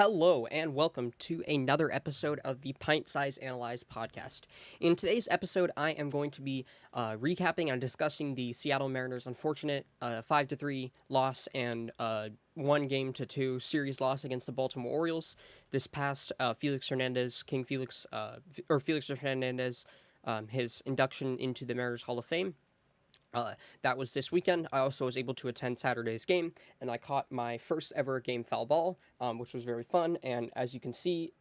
Hello and welcome to another episode of the PintSizeAnalyze podcast. In today's episode, I am going to be recapping and discussing the Seattle Mariners' unfortunate 5-3 loss and 1-2 series loss against the Baltimore Orioles. This past Felix Hernandez, Felix Hernandez, his induction into the Mariners Hall of Fame. That was this weekend. I also was able to attend Saturday's game, and I caught my first ever game foul ball, which was very fun. And as you can see,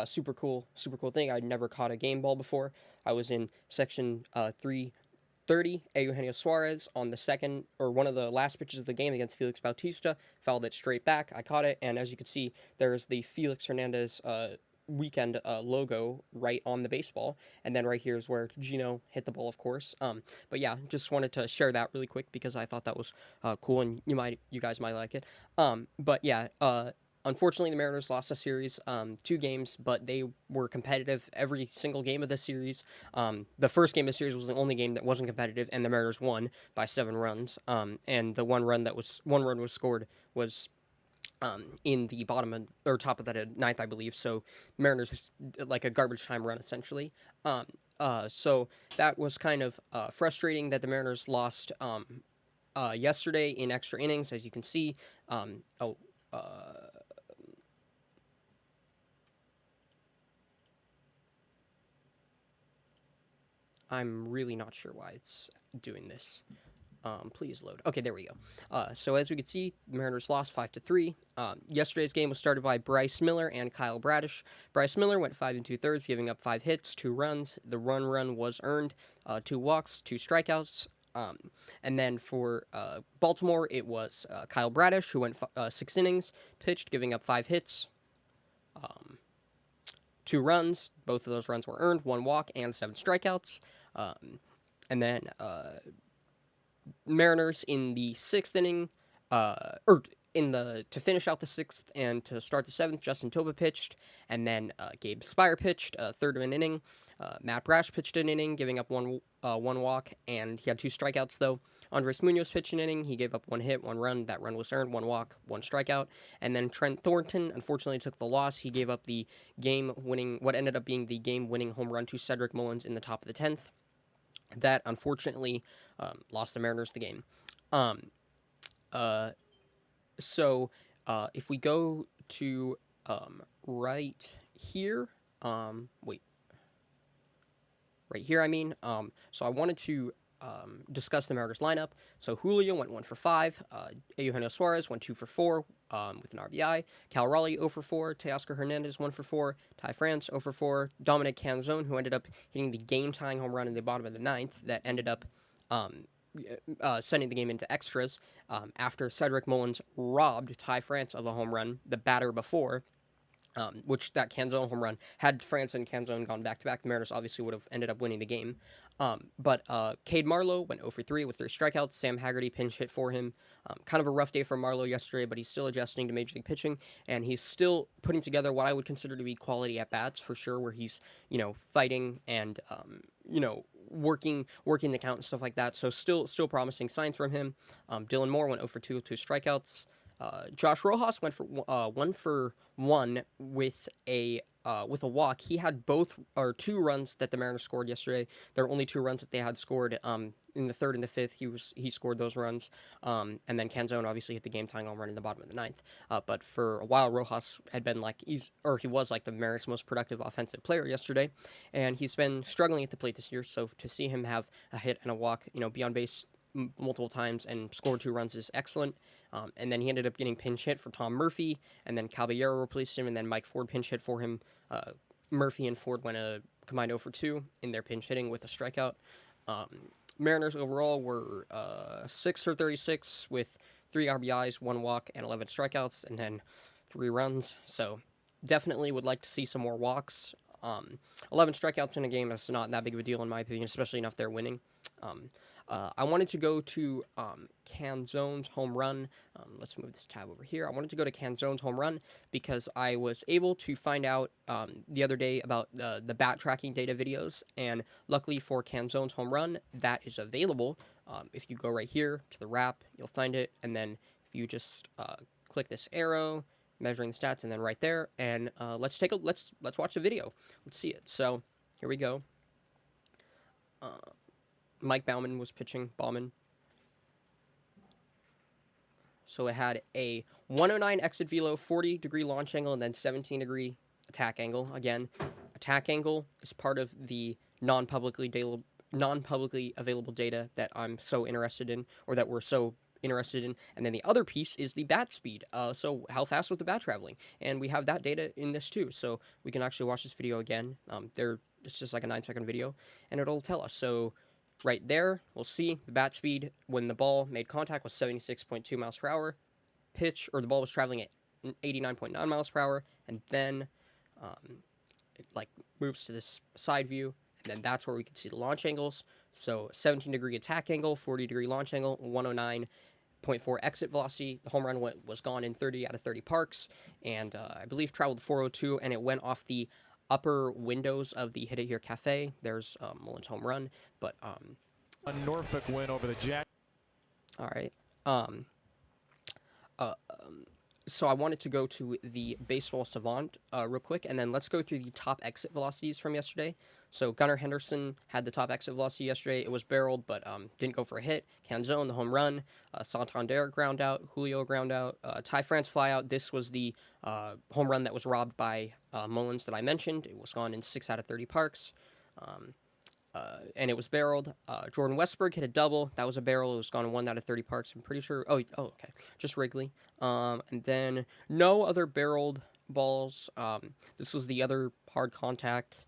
super cool thing. I'd never caught a game ball before. I was in section 330. Eugenio Suarez on the second or one of the last pitches of the game against Felix Bautista fouled it straight back. I caught it, and as you can see, there's the Felix Hernandez weekend logo right on the baseball, and then right here is where Gino hit the ball, of course. But yeah, just wanted to share that really quick because I thought that was cool, and you guys might like it. But yeah, unfortunately, the Mariners lost a series, 2 games, but they were competitive every single game of the series. The first game of the series was the only game that wasn't competitive, and the Mariners won by 7 runs. And the one run was scored was in the bottom or top of that ninth, I believe. So Mariners like a garbage time run essentially. So that was kind of frustrating that the Mariners lost yesterday in extra innings, as you can see. I'm really not sure why it's doing this. Please load. Okay, there we go. So as we can see, the Mariners lost 5-3. Yesterday's game was started by Bryce Miller and Kyle Bradish. Bryce Miller went 5 2/3, giving up 5 hits, 2 runs. The run was earned, 2 walks, 2 strikeouts. And then for Baltimore, it was Kyle Bradish, who went 6 innings, pitched, giving up 5 hits, 2 runs. Both of those runs were earned, 1 walk, and 7 strikeouts. And then Mariners in the 6th inning, to finish out the 6th and to start the 7th, Justin Topa pitched, and then Gabe Spire pitched a third of an inning. Matt Brash pitched an inning, giving up one walk, and he had 2 strikeouts though. Andres Munoz pitched an inning. He gave up 1 hit, 1 run. That run was earned, 1 walk, 1 strikeout. And then Trent Thornton unfortunately took the loss. He gave up what ended up being the game-winning home run to Cedric Mullins in the top of the 10th. That unfortunately lost the Mariners the game. So if we go to right here, so I wanted to discuss the Mariners lineup. So Julio went 1 for 5. Eugenio Suarez went 2 for 4 with an RBI. Cal Raleigh 0 for 4. Teoscar Hernandez 1 for 4. Ty France 0 for 4. Dominic Canzone, who ended up hitting the game-tying home run in the bottom of the 9th, that ended up sending the game into extras after Cedric Mullins robbed Ty France of a home run the batter before. Which that Canzone home run, had France and Canzone gone back-to-back, the Mariners obviously would have ended up winning the game. But Cade Marlowe went 0 for 3 with 3 strikeouts. Sam Haggerty pinch hit for him. Kind of a rough day for Marlowe yesterday, but he's still adjusting to Major League pitching, and he's still putting together what I would consider to be quality at-bats for sure, where he's, fighting and, working the count and stuff like that. So still promising signs from him. Dylan Moore went 0 for 2 with 2 strikeouts. Josh Rojas went for 1 for 1 with a walk. He had 2 runs that the Mariners scored yesterday. There were only 2 runs that they had scored in the 3rd and the 5th. He scored those runs. And then Canzone obviously hit the game-tying home run in the bottom of the 9th. But for a while, Rojas had been he was the Mariners' most productive offensive player yesterday, and he's been struggling at the plate this year. So to see him have a hit and a walk, be on base multiple times and score 2 runs is excellent. And then he ended up getting pinch hit for Tom Murphy, and then Caballero replaced him, and then Mike Ford pinch hit for him. Murphy and Ford went a combined 0 for 2 in their pinch hitting with a strikeout. Mariners overall were 6 for 36 with 3 RBIs, 1 walk, and 11 strikeouts, and then 3 runs. So definitely would like to see some more walks. 11 strikeouts in a game is not that big of a deal in my opinion, especially if they're winning. I wanted to go to Canzone's home run. Let's move this tab over here. I wanted to go to Canzone's home run because I was able to find out the other day about the bat tracking data videos, and luckily for Canzone's home run, that is available. If you go right here to the wrap, you'll find it, and then if you just click this arrow, measuring the stats, and then right there. And let's watch the video. Let's see it. So here we go. Mike Bauman was pitching. Bauman. So it had a 109 exit velo, 40-degree launch angle, and then 17-degree attack angle. Again, attack angle is part of the non-publicly available data that I'm so interested in, or that we're so interested in. And then the other piece is the bat speed. So how fast was the bat traveling? And we have that data in this too. So we can actually watch this video again. It's just like a 9-second video, and it'll tell us. So right there, we'll see the bat speed when the ball made contact was 76.2 miles per hour. Pitch, or the ball was traveling at 89.9 miles per hour, and then it like moves to this side view, and then that's where we can see the launch angles. So 17-degree attack angle, 40-degree launch angle, 109.4 exit velocity. The home run was gone in 30 out of 30 parks, and I believe traveled 402, and it went off the upper windows of the Hit It Here Cafe. There's Mullins' home run, but a Norfolk win over the Jack. All right. So I wanted to go to the Baseball Savant real quick, and then let's go through the top exit velocities from yesterday. So Gunnar Henderson had the top exit velocity yesterday. It was barreled, but didn't go for a hit. Canzone, the home run. Santander ground out. Julio ground out. Ty France fly out. This was the home run that was robbed by Mullins that I mentioned. It was gone in 6 out of 30 parks. And it was barreled. Jordan Westberg hit a double. That was a barrel. It was gone in 1 out of 30 parks. I'm pretty sure. Oh, okay. Just Wrigley. And then no other barreled balls. This was the other hard contact.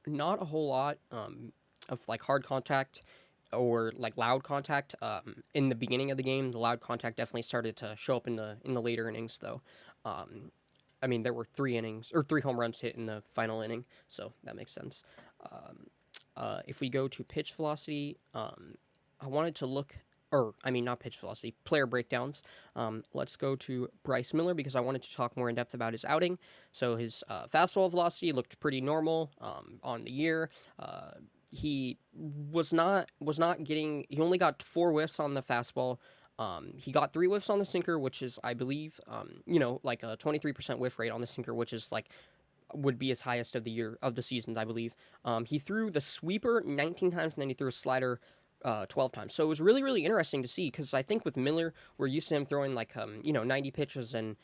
Not a whole lot of like hard contact or like loud contact in the beginning of the game. The loud contact definitely started to show up in the later innings, though. I mean, there were 3 home runs hit in the final inning, so that makes sense. If we go to pitch velocity, I wanted to look, not pitch velocity, player breakdowns. Let's go to Bryce Miller because I wanted to talk more in depth about his outing. So his fastball velocity looked pretty normal on the year. He was not getting. He only got 4 whiffs on the fastball. He got 3 whiffs on the sinker, which is, I believe, like a 23% whiff rate on the sinker, which is like would be his highest of the seasons, I believe. He threw the sweeper 19 times, and then he threw a slider 12 times. So it was really, really interesting to see, because I think with Miller, we're used to him throwing like 90 pitches, and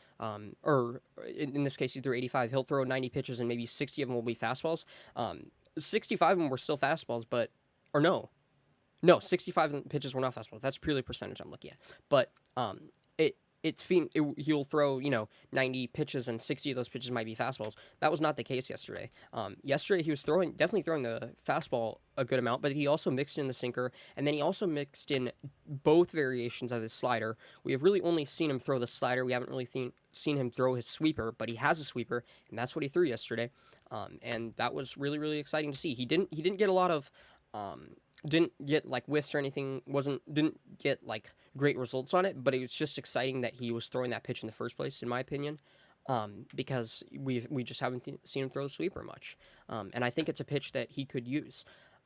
or in this case he threw 85. He'll throw 90 pitches and maybe 60 of them will be fastballs. 65 of them were still fastballs, No, 65 pitches were not fastballs. That's purely percentage I'm looking at. But he'll throw 90 pitches and 60 of those pitches might be fastballs. That was not the case yesterday. Yesterday he was definitely throwing the fastball a good amount, but he also mixed in the sinker, and then he also mixed in both variations of his slider. We have really only seen him throw the slider. We haven't really seen him throw his sweeper, but he has a sweeper, and that's what he threw yesterday. And that was really, really exciting to see. He didn't get a lot of didn't get like whiffs or anything, didn't get like great results on it, but it was just exciting that he was throwing that pitch in the first place, in my opinion, because we just haven't seen him throw the sweeper much, and I think it's a pitch that he could use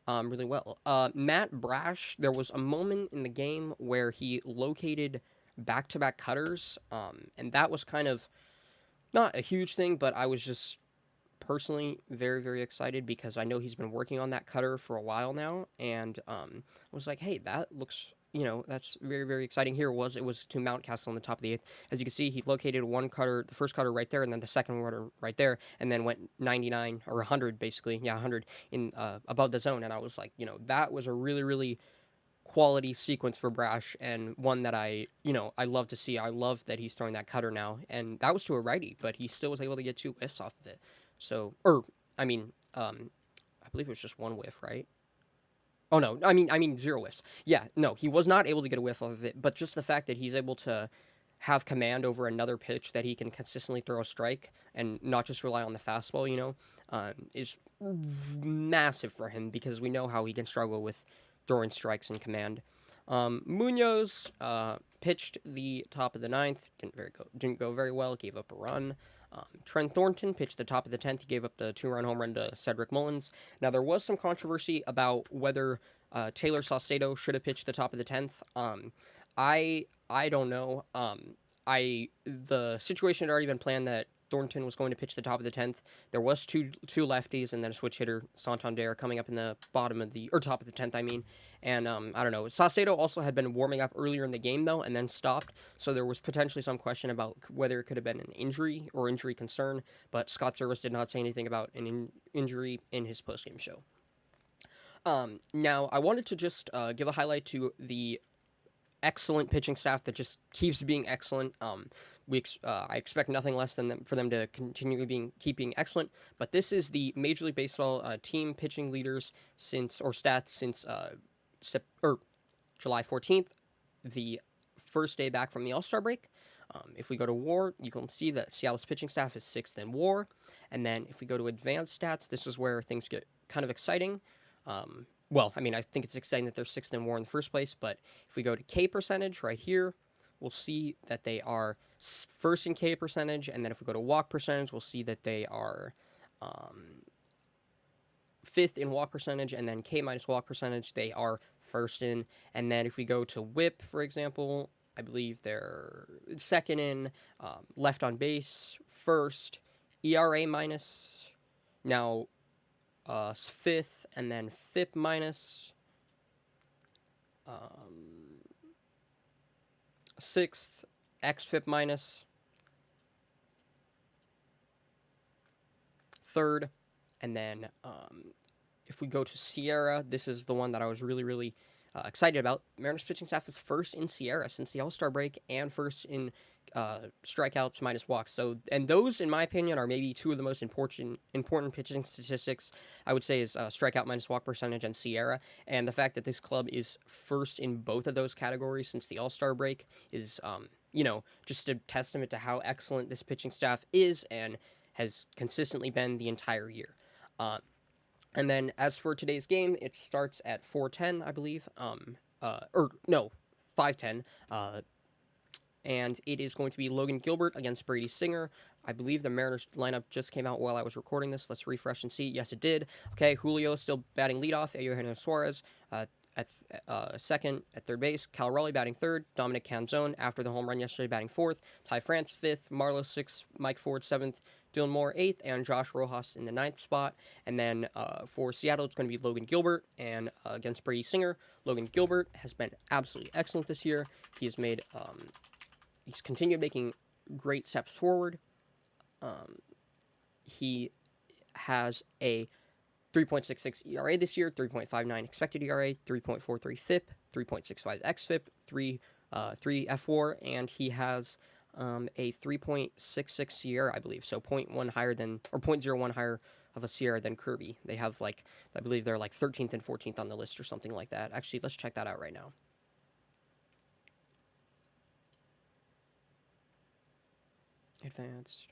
really well. Matt Brash, there was a moment in the game where he located back-to-back cutters, and that was kind of not a huge thing, but I was just personally very, very excited because I know he's been working on that cutter for a while now, and I was like, hey, that looks, that's very, very exciting. It was to Mountcastle on the top of the 8th. As you can see, he located the first cutter right there, and then the second cutter right there, and then went 99 or 100 basically, 100 in above the zone, and I was like, that was a really, really quality sequence for Brash, and one that I love to see. I love that he's throwing that cutter now, and that was to a righty, but he still was able to get 2 whiffs off of it. So, I believe it was just 1 whiff, right? Oh no, I mean 0 whiffs. Yeah, no, he was not able to get a whiff off of it, but just the fact that he's able to have command over another pitch that he can consistently throw a strike and not just rely on the fastball, is massive for him, because we know how he can struggle with throwing strikes and command. Munoz pitched the top of the 9th, didn't go very well, gave up a run. Trent Thornton pitched the top of the 10th. He gave up the 2-run home run to Cedric Mullins. Now, there was some controversy about whether Taylor Saucedo should have pitched the top of the 10th. I don't know. the situation had already been planned that Thornton was going to pitch the top of the 10th. There was two lefties and then a switch hitter, Santander, coming up in the bottom of the, or top of the 10th, I mean. And I don't know. Saucedo also had been warming up earlier in the game, though, and then stopped. So there was potentially some question about whether it could have been an injury or injury concern. But Scott Service did not say anything about an injury in his postgame show. Now, I wanted to just give a highlight to the excellent pitching staff that just keeps being excellent. I expect nothing less than for them to continue keeping excellent. But this is the Major League Baseball team pitching leaders stats since July 14th, the first day back from the All-Star break. If we go to WAR, you can see that Seattle's pitching staff is 6th in WAR. And then if we go to advanced stats, this is where things get kind of exciting. Well, I mean, I think it's exciting that they're 6th in WAR in the first place, but if we go to K percentage right here, we'll see that they are 1st in K percentage, and then if we go to walk percentage, we'll see that they are 5th in walk percentage, and then K minus walk percentage, they are 1st in, and then if we go to WHIP, for example, I believe they're 2nd in, left on base, 1st, ERA minus, now 5th, and then FIP minus, 6th, XFIP minus, 3rd, and then if we go to Sierra, this is the one that I was really excited about. Mariners pitching staff is 1st in Sierra since the All-Star break and 1st in strikeouts minus walks. So, and those, in my opinion, are maybe two of the most important pitching statistics. I would say is strikeout minus walk percentage and Sierra. And the fact that this club is 1st in both of those categories since the All-Star break is, just a testament to how excellent this pitching staff is and has consistently been the entire year. And then as for today's game, it starts at 4:10, I believe. 5:10. And it is going to be Logan Gilbert against Brady Singer. I believe the Mariners lineup just came out while I was recording this. Let's refresh and see. Yes, it did. Okay, Julio still batting leadoff. Eugenio Suarez at 2nd at 3rd base. Cal Raleigh batting 3rd. Dominic Canzone after the home run yesterday batting 4th. Ty France 5th. Marlowe 6th. Mike Ford 7th. Dylan Moore 8th. And Josh Rojas in the 9th spot. And then for Seattle, it's going to be Logan Gilbert. And against Brady Singer, Logan Gilbert has been absolutely excellent this year. He has made... He's continued making great steps forward. He has a 3.66 ERA this year, 3.59 expected ERA, 3.43 FIP, 3.65 xFIP, 3 FWAR, and he has a 3.66 Sierra, I believe, so 0.1 higher than, or 0.01 higher of a Sierra than Kirby. They have I believe they're 13th and 14th on the list or something like that. Actually, let's check that out right now. Advanced.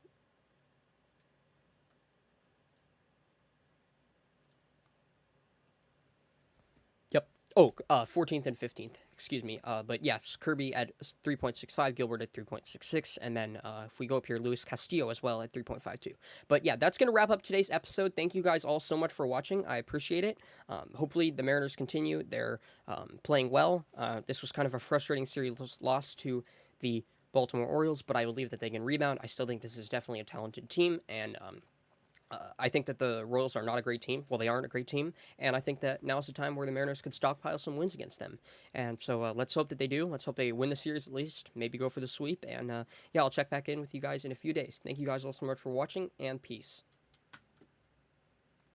Yep. 14th and 15th. Excuse me. But yes, Kirby at 3.65, Gilbert at 3.66, and then if we go up here, Luis Castillo as well at 3.52. But yeah, that's going to wrap up today's episode. Thank you guys all so much for watching. I appreciate it. Hopefully the Mariners continue. They're playing well. This was kind of a frustrating series loss to the Baltimore Orioles, but I believe that they can rebound. I still think this is definitely a talented team, and I think that the Royals are not a great team. Well, they aren't a great team, and I think that now's the time where the Mariners could stockpile some wins against them. And so let's hope that they do. Let's hope they win the series at least, maybe go for the sweep, and yeah, I'll check back in with you guys in a few days. Thank you guys all so much for watching, and peace.